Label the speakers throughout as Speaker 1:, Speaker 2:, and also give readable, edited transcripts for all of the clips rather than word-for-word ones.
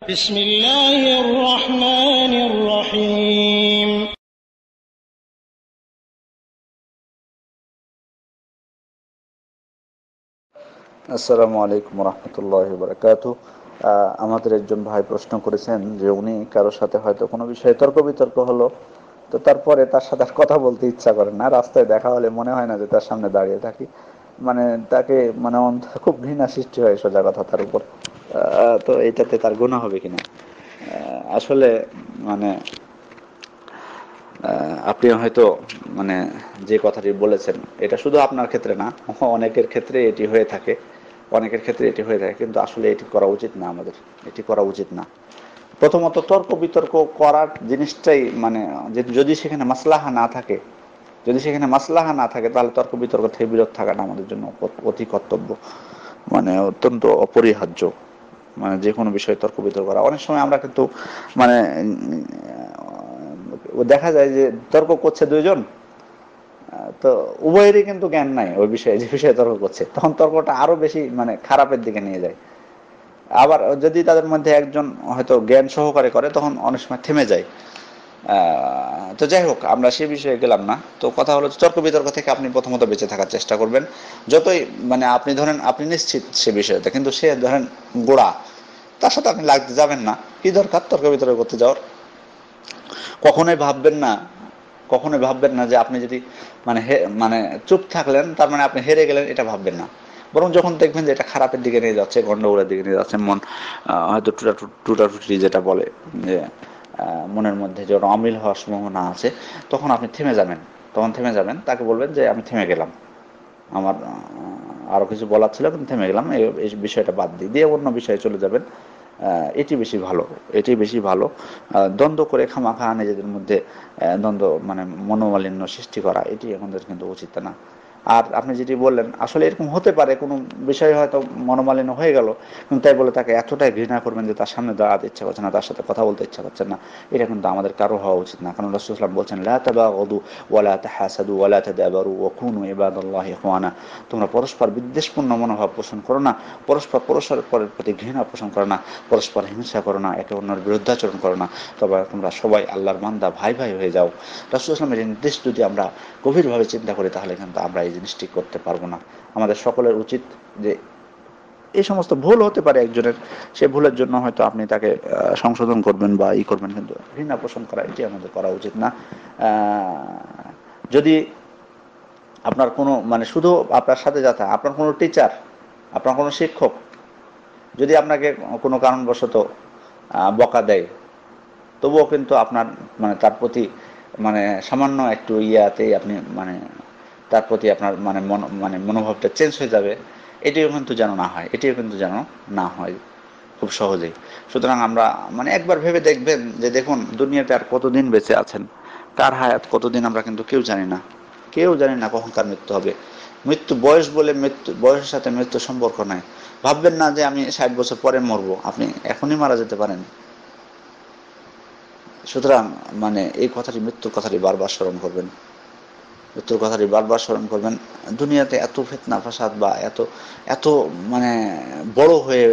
Speaker 1: বিসমিল্লাহির রহমানির রহিম।
Speaker 2: আসসালামু আলাইকুম রহমতুল্লাহি বারাকাতুহু। আমাদের একজন ভাই প্রশ্ন করেছেন যে উনি কারোর সাথে হয়তো কোনো বিষয়ে তর্ক বিতর্ক হলো, তো তারপরে তার সাথে আর কথা বলতে ইচ্ছা করে না, রাস্তায় দেখা হলে মনে হয় না যে তার সামনে দাঁড়িয়ে থাকি, মানে তাকে মানে খুব ঘৃণা সৃষ্টি হয় সোজা কথা তার উপর। তো এটাতে তার গুনাহ হবে কিনা? আসলে মানে আপনি হয়তো মানে যে কথাটি বলেছেন এটা শুধু আপনার ক্ষেত্রে না, অনেকের ক্ষেত্রে এটি হয়ে থাকে, কিন্তু আসলে এটি করা উচিত না, আমাদের এটি করা উচিত না। প্রথমত তর্ক বিতর্ক করার জিনিসটাই মানে যদি সেখানে মাসলাহা না থাকে তাহলে তর্ক বিতর্ক থেকে বিরত থাকাটা আমাদের জন্য অতি কর্তব্য, মানে অত্যন্ত অপরিহার্য। মানে যে কোনো বিষয়ে তর্ক বিতর্ক করা, অনেক সময় আমরা কিন্তু মানে দেখা যায় যে তর্ক করছে দুইজন, তো উভয়েরই কিন্তু জ্ঞান নাই ওই বিষয়ে, যে বিষয়ে তর্ক করছে, তখন তর্কটা আরো বেশি মানে খারাপের দিকে নিয়ে যায়। আবার যদি তাদের মধ্যে একজন হয়তো জ্ঞান সহকারে করে তখন অনেক সময় থেমে যায়। তো যাই হোক, আমরা সে বিষয়ে গেলাম না। তো কথা হলো তর্ক বিতর্ক থেকে আপনি প্রথমত বেঁচে থাকার চেষ্টা করবেন। যতই মানে আপনি ধরেন আপনি নিশ্চিত সে বিষয়তে, কিন্তু সে ধরেন গোড়া, তার সাথে আপনি লাগতে যাবেন না। কি দরকার তর্ক বিতর্ক করতে যাওয়ার? কখনোই ভাববেন না, যে আপনি যদি মানে চুপ থাকলেন তার মানে আপনি হেরে গেলেন, এটা ভাববেন না। বরং যখন দেখবেন যে এটা খারাপের দিকে নিয়ে যাচ্ছে, গন্ডগোলের দিকে নিয়ে যাচ্ছে, মন হয়তো টুটাটুটি যেটা বলে, যে মনের মধ্যে যে অমিল হওয়ার সম্ভাবনা আছে, তখন আপনি থেমে যাবেন। তাকে বলবেন যে আমি থেমে গেলাম, আমার আরো কিছু বলার ছিল কিন্তু থেমে গেলাম, এই বিষয়টা বাদ দিয়ে অন্য বিষয়ে চলে যাবেন। এটি বেশি ভালো, দ্বন্দ্ব করে খামাখা নিজেদের মধ্যে দ্বন্দ্ব মানে মনোমালিন্য সৃষ্টি করা, এটি আমাদের কিন্তু উচিত না। আর আপনি যেটি বললেন, আসলে এরকম হতে পারে কোনো বিষয়ে হয়তো মনোমালিন্য হয়ে গেল, কিন্তু তাই বলে তাকে এতটাই ঘৃণা করবেন যে তার সামনে দাঁড়াতে ইচ্ছা করছে না, তার সাথে কথা বলতে ইচ্ছা করছে না, এটা কিন্তু আমাদের কারো হওয়া উচিত না। কারণ রাসূলুল্লাহ সাল্লাল্লাহু আলাইহি ওয়াসাল্লাম বলছেন, লা তাবাগাদু ওয়ালা তাহাসাদু ওয়ালা তাদাবারু ওয়া কুনু ইবাদাল্লাহি ইখওয়ানা। তোমরা পরস্পর বিদ্বেষপূর্ণ মনোভাব পোষণ করো না, পরস্পরের প্রতি ঘৃণা পোষণ করো না, পরস্পর হিংসা করো না, একে অন্যের বিরুদ্ধাচরণ করো না, তবে তোমরা সবাই আল্লাহর বান্দা, ভাই ভাই হয়ে যাও। রাসূলুল্লাহ সাল্লাল্লাহু আলাইহি ওয়াসাল্লামের এই নির্দেশ যদি আমরা গভীরভাবে চিন্তা করি তাহলে কিন্তু আমরা এই জিনিসটি করতে পারবো না। আমাদের সকলের উচিত যে এই সমস্ত ভুল হতে পারে একজনের, সে ভুলের জন্য হয়তো আপনি তাকে সংশোধন করবেন বা করবেন, কিন্তু ঘৃণা পোষণ করা এটি আমাদের করা উচিত না। যদি আপনার কোনো মানে শুধু আপনার সাথে যাতা আপনার কোনো টিচার, আপনার কোনো শিক্ষক যদি আপনাকে কোনো কারণবশত বকা দেয়, তবুও কিন্তু আপনার মানে তার প্রতি মানে সামান্য একটু ইয়াতেই আপনি মানে তার প্রতি আপনার মানে মনোভাবটা চেঞ্জ হয়ে যাবে, এটিও কিন্তু যেন না হয় খুব সহজেই। সুতরাং আমরা মানে একবার ভেবে দেখবেন যে দেখুন দুনিয়াতে আর কতদিন বেঁচে আছেন, কার হায়াত কতদিন আমরা কিন্তু কেউ জানি না কখন কার মৃত্যু হবে। বয়সের সাথে মৃত্যু সম্পর্ক নাই। ভাববেন না যে আমি 60 বছর পরে মরবো, আপনি এখনই মারা যেতে পারেন। সুতরাং মানে এই কথাটি, মৃত্যুর কথাটি বারবার স্মরণ করবেন। দুনিয়াতে এত ফিতনা ফাসাদ বা এত এত মানে বড় হয়ে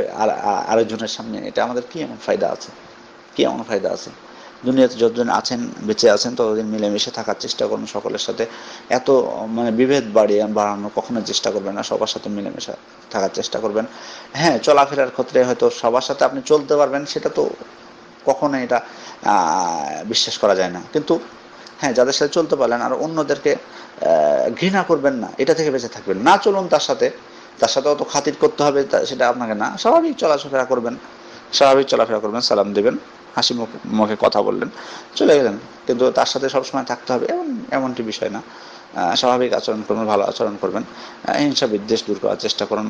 Speaker 2: আরেকজনের সামনে, এটা আমাদের কি এমন ফায়দা আছে? দুনিয়াতে যতদিন আছেন, বেঁচে আছেন, ততদিন মিলেমিশে থাকার চেষ্টা করুন সকলের সাথে। এত মানে বিভেদ বাড়ানো কখনো চেষ্টা করবেন না, সবার সাথে মিলেমিশে থাকার চেষ্টা করবেন। হ্যাঁ, চলাফেরার ক্ষেত্রে হয়তো সবার সাথে আপনি চলতে পারবেন, সেটা তো কখনো এটা বিশ্বাস করা যায় না, কিন্তু হ্যাঁ, যাদের সাথে চলতে পারলেন আর অন্যদেরকে ঘৃণা করবেন না, এটা থেকে বেঁচে থাকবেন। না চলুন তার সাথে অত খাতির করতে হবে সেটা আপনাকে না, স্বাভাবিক চলাফেরা করবেন, সালাম দেবেন, হাসি মুখে কথা বললেন, চলে গেলেন। কিন্তু তার সাথে সবসময় থাকতে হবে এমনটি বিষয় না। স্বাভাবিক আচরণ করবেন, ভালো আচরণ করবেন। হিংসা বিদ্বেষ দূর করার চেষ্টা করুন।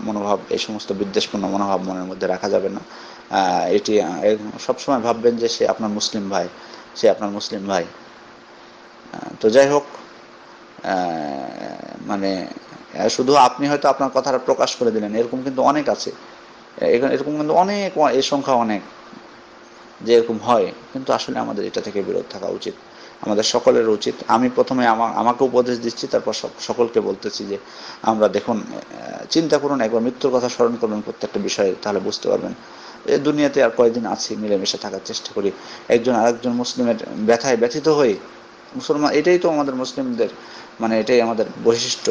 Speaker 2: এই সমস্ত বিদ্বেষপূর্ণ মনোভাব মনের মধ্যে রাখা যাবে না। এটি সবসময় ভাববেন যে সে আপনার মুসলিম ভাই। তো যাই হোক, মানে শুধু আপনি হয়তো আপনার কথাটা প্রকাশ করে দিলেন, এরকম কিন্তু অনেক আছে, এরকম কিন্তু অনেক, এই সংখ্যা অনেক, যে এরকম হয়। কিন্তু আসলে আমাদের এটা থেকে বিরত থাকা উচিত, আমাদের সকলের উচিত। আমি প্রথমে আমাকে উপদেশ দিচ্ছি, তারপর সকলকে বলতেছি যে আমরা দেখুন, চিন্তা করুন, একবার মৃত্যুর কথা স্মরণ করবেন প্রত্যেকটা বিষয়ে, তাহলে বুঝতে পারবেন এই দুনিয়াতে আর কয়দিন আছি, মিলেমিশে থাকার চেষ্টা করি। একজন আরেকজন মুসলিমের ব্যথায় ব্যথিত হই। মুসলমান, এটাই তো আমাদের মুসলিমদের, মানে এটাই আমাদের বৈশিষ্ট্য,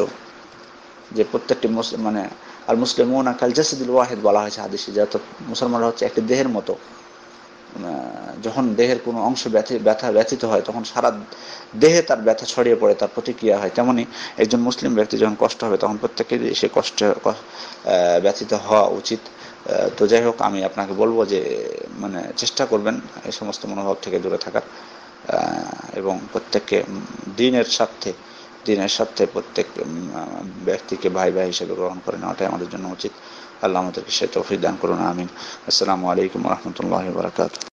Speaker 2: যে প্রত্যেকটি মানে আর মুসলিমুনা কাল জাসাদিল ওয়াহিদ বলা হয়েছে হাদিসে, যে মুসলমানরা হচ্ছে একটি দেহের মতো। যখন দেহের কোনো অংশ ব্যথা ব্যথিত হয়, তখন সারা দেহে তার ব্যথা ছড়িয়ে পড়ে, তার প্রতিক্রিয়া হয়। তেমনি একজন মুসলিম ব্যক্তি যখন কষ্ট হবে, তখন প্রত্যেকেরই সে কষ্টে ব্যথিত হওয়া উচিত। তো যাই হোক, আমি আপনাকে বলবো যে মানে চেষ্টা করবেন এই সমস্ত মনোভাব থেকে দূরে থাকার, এবং প্রত্যেককে দিনের স্বার্থে প্রত্যেক ব্যক্তিকে ভাই ভাই হিসেবে গ্রহণ করে নেওয়াটাই আমাদের জন্য উচিত। আল্লাহ আমাদেরকে সে তৌফিক দান করুন, আমিন। আসসালামু আলাইকুম ওয়া রাহমাতুল্লাহি ওয়া বারাকাতুহু।